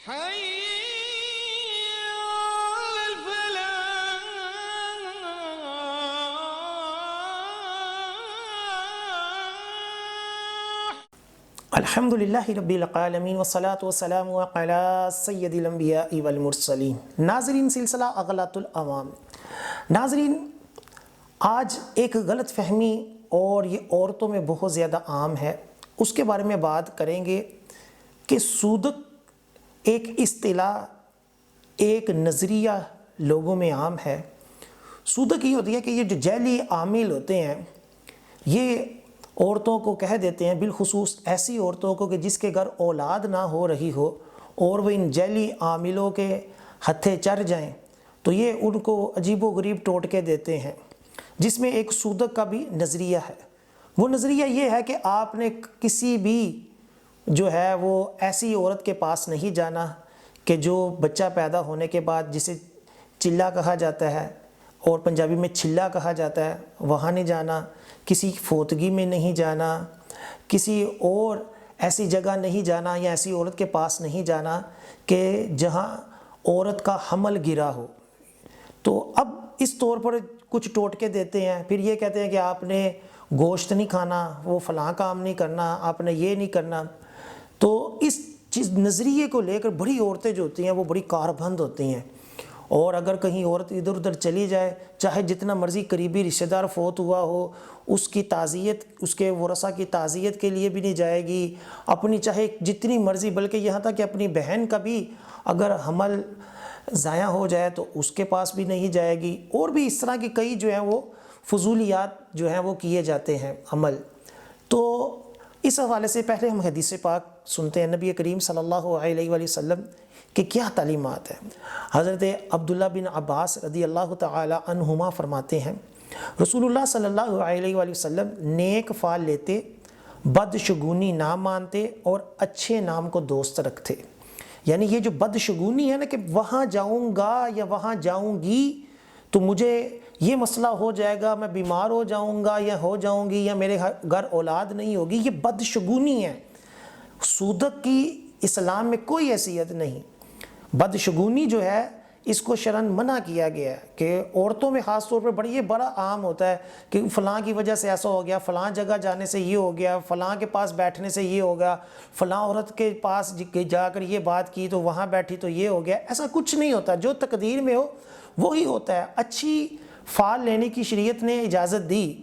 الحمدللہ رب العالمین والصلاة والسلام علی سید الانبیاء والمرسلین۔ ناظرین، سلسلہ اغلاط العوام۔ ناظرین، آج ایک غلط فہمی اور یہ عورتوں میں بہت زیادہ عام ہے، اس کے بارے میں بات کریں گے کہ سودک ایک اصطلاح، ایک نظریہ لوگوں میں عام ہے۔ سودک یہ ہوتی ہے کہ یہ جو جعلی عامل ہوتے ہیں یہ عورتوں کو کہہ دیتے ہیں، بالخصوص ایسی عورتوں کو کہ جس کے گھر اولاد نہ ہو رہی ہو اور وہ ان جعلی عاملوں کے ہتھے چڑھ جائیں تو یہ ان کو عجیب و غریب ٹوٹکے دیتے ہیں، جس میں ایک سودک کا بھی نظریہ ہے۔ وہ نظریہ یہ ہے کہ آپ نے کسی بھی جو ہے وہ ایسی عورت کے پاس نہیں جانا کہ جو بچہ پیدا ہونے کے بعد جسے چلا کہا جاتا ہے اور پنجابی میں چھلا کہا جاتا ہے، وہاں نہیں جانا، کسی فوتگی میں نہیں جانا، کسی اور ایسی جگہ نہیں جانا یا ایسی عورت کے پاس نہیں جانا کہ جہاں عورت کا حمل گرا ہو۔ تو اب اس طور پر کچھ ٹوٹکے دیتے ہیں، پھر یہ کہتے ہیں کہ آپ نے گوشت نہیں کھانا، وہ فلاں کام نہیں کرنا، آپ نے یہ نہیں کرنا۔ تو اس چیز نظریے کو لے کر بڑی عورتیں جو ہوتی ہیں وہ بڑی کاربند ہوتی ہیں، اور اگر کہیں عورت ادھر ادھر چلی جائے، چاہے جتنا مرضی قریبی رشتہ دار فوت ہوا ہو، اس کی تعزیت، اس کے ورثہ کی تعزیت کے لیے بھی نہیں جائے گی، اپنی چاہے جتنی مرضی، بلکہ یہاں تک کہ اپنی بہن کا بھی اگر حمل ضائع ہو جائے تو اس کے پاس بھی نہیں جائے گی، اور بھی اس طرح کی کئی جو ہیں وہ فضولیات جو ہیں وہ کیے جاتے ہیں عمل۔ تو اس حوالے سے پہلے ہم حدیث پاک سنتے ہیں نبی کریم صلی اللہ علیہ وآلہ وسلم کہ کیا تعلیمات ہیں۔ حضرت عبداللہ بن عباس رضی اللہ تعالی عنہما فرماتے ہیں، رسول اللہ صلی اللہ علیہ وآلہ وسلم نیک فعل لیتے، بدشگونی نہ مانتے اور اچھے نام کو دوست رکھتے۔ یعنی یہ جو بدشگونی ہے نا کہ وہاں جاؤں گا یا وہاں جاؤں گی تو مجھے یہ مسئلہ ہو جائے گا، میں بیمار ہو جاؤں گا یا ہو جاؤں گی یا میرے گھر اولاد نہیں ہوگی، یہ بدشگونی ہے۔ سودک کی اسلام میں کوئی حیثیت نہیں۔ بدشگونی جو ہے اس کو شرعاً منع کیا گیا ہے کہ عورتوں میں خاص طور پر یہ بڑا عام ہوتا ہے کہ فلاں کی وجہ سے ایسا ہو گیا، فلاں جگہ جانے سے یہ ہو گیا، فلاں کے پاس بیٹھنے سے یہ ہو گیا، فلاں عورت کے پاس جا کر یہ بات کی تو وہاں بیٹھی تو یہ ہو گیا۔ ایسا کچھ نہیں ہوتا، جو تقدیر میں ہو وہی ہوتا ہے۔ اچھی فعل لینے کی شریعت نے اجازت دی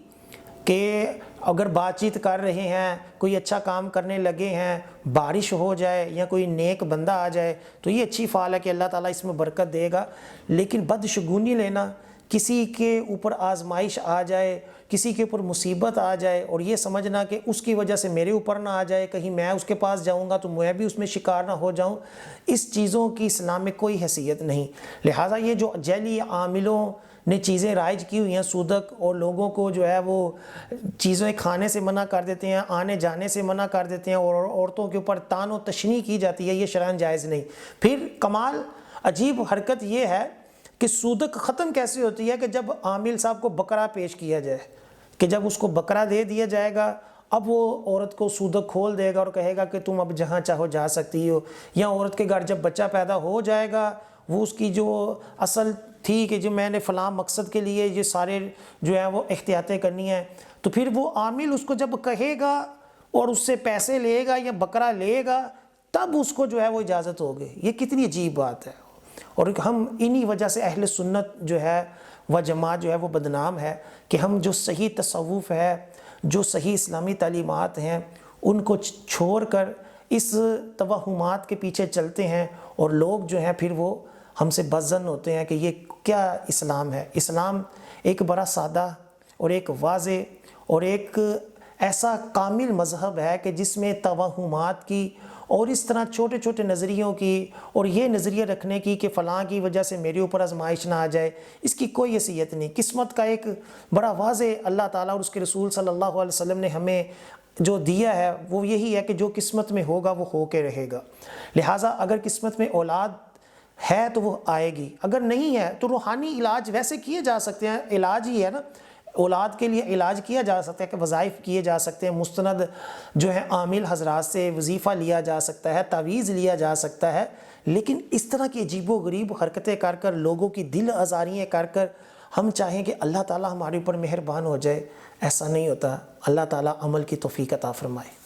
کہ اگر بات چیت کر رہے ہیں، کوئی اچھا کام کرنے لگے ہیں، بارش ہو جائے یا کوئی نیک بندہ آ جائے تو یہ اچھی فعل ہے کہ اللہ تعالیٰ اس میں برکت دے گا۔ لیکن بدشگونی لینا، کسی کے اوپر آزمائش آ جائے، کسی کے اوپر مصیبت آ جائے اور یہ سمجھنا کہ اس کی وجہ سے میرے اوپر نہ آ جائے، کہیں میں اس کے پاس جاؤں گا تو میں بھی اس میں شکار نہ ہو جاؤں، اس چیزوں کی اسلام میں کوئی حیثیت نہیں۔ لہٰذا یہ جو جعلی عاملوں نے چیزیں رائج کی ہوئی ہیں، سودک، اور لوگوں کو جو ہے وہ چیزیں کھانے سے منع کر دیتے ہیں، آنے جانے سے منع کر دیتے ہیں، اور عورتوں کے اوپر طعن و تشنیع کی جاتی ہے، یہ شرعاً جائز نہیں۔ پھر کمال عجیب حرکت یہ ہے کہ سودک ختم کیسے ہوتی ہے کہ جب عامل صاحب کو بکرا پیش کیا جائے، کہ جب اس کو بکرا دے دیا جائے گا اب وہ عورت کو سودک کھول دے گا اور کہے گا کہ تم اب جہاں چاہو جا سکتی ہو، یا عورت کے گھر جب بچہ پیدا ہو جائے گا وہ اس کی جو اصل تھی کہ جو میں نے فلاں مقصد کے لیے یہ سارے جو ہے وہ احتیاطیں کرنی ہیں، تو پھر وہ عامل اس کو جب کہے گا اور اس سے پیسے لے گا یا بکرا لے گا تب اس کو جو ہے وہ اجازت ہوگی۔ یہ کتنی عجیب بات ہے، اور ہم انہی وجہ سے اہل سنت جو ہے و جماعت جو ہے وہ بدنام ہے کہ ہم جو صحیح تصوف ہے، جو صحیح اسلامی تعلیمات ہیں، ان کو چھوڑ کر اس توہمات کے پیچھے چلتے ہیں، اور لوگ جو ہیں پھر وہ ہم سے بدظن ہوتے ہیں کہ یہ کیا اسلام ہے۔ اسلام ایک بڑا سادہ اور ایک واضح اور ایک ایسا کامل مذہب ہے کہ جس میں توہمات کی اور اس طرح چھوٹے چھوٹے نظریوں کی اور یہ نظریہ رکھنے کی کہ فلاں کی وجہ سے میرے اوپر آزمائش نہ آ جائے، اس کی کوئی حیثیت نہیں۔ قسمت کا ایک بڑا واضح اللہ تعالیٰ اور اس کے رسول صلی اللہ علیہ وسلم نے ہمیں جو دیا ہے وہ یہی ہے کہ جو قسمت میں ہوگا وہ ہو کے رہے گا۔ لہٰذا اگر قسمت میں اولاد ہے تو وہ آئے گی، اگر نہیں ہے تو روحانی علاج ویسے کیے جا سکتے ہیں، علاج ہی ہے نا۔ اولاد کے لیے علاج کیا جا سکتا ہے کہ وظائف کیے جا سکتے ہیں، مستند جو ہے عامل حضرات سے وظیفہ لیا جا سکتا ہے، تعویذ لیا جا سکتا ہے، لیکن اس طرح کی عجیب و غریب حرکتیں کر کر، لوگوں کی دل آزاریاں کر کر ہم چاہیں کہ اللہ تعالی ہمارے اوپر مہربان ہو جائے، ایسا نہیں ہوتا۔ اللہ تعالی عمل کی توفیق عطا فرمائے۔